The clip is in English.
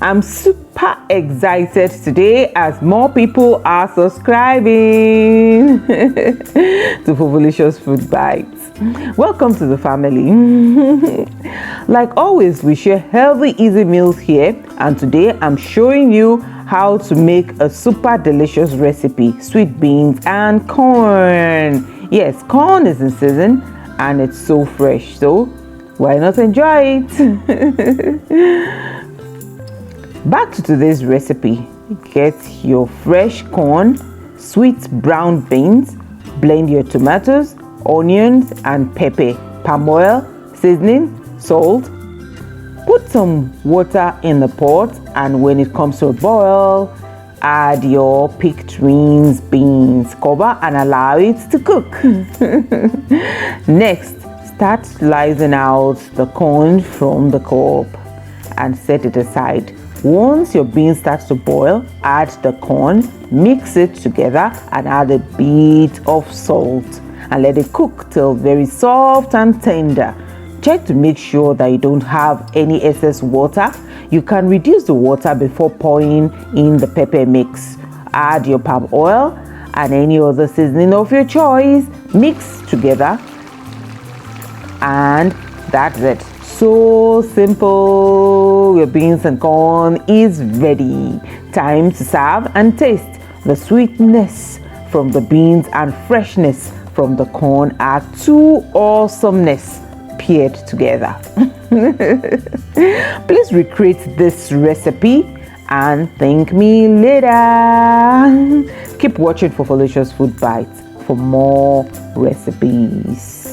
I'm super excited today as more people are subscribing to Fofolicious Food Bites. Welcome to the family. Like always, we share healthy, easy meals here, and today I'm showing you how to make a super delicious recipe: sweet beans and corn. Yes, corn is in season and it's so fresh, so why not enjoy it? Back to today's recipe. Get your fresh corn, sweet brown beans, blend your tomatoes, onions and pepper, palm oil, seasoning, salt. Put some water in the pot, and when it comes to a boil, add your picked beans, cover and allow it to cook. Next, start slicing out the corn from the cob and set it aside. Once your beans starts to boil, add the corn, mix it together and add a bit of salt and let it cook till very soft and tender. Check to make sure that you don't have any excess water. You can reduce the water before pouring in the pepper mix. Add your palm oil and any other seasoning of your choice. Mix together and that's it. So simple. Your beans and corn is ready. Time to serve and taste. The sweetness from the beans and freshness from the corn are two awesomeness paired together. Please recreate this recipe and thank me later. Keep watching Fofolicious Food Bites for more recipes.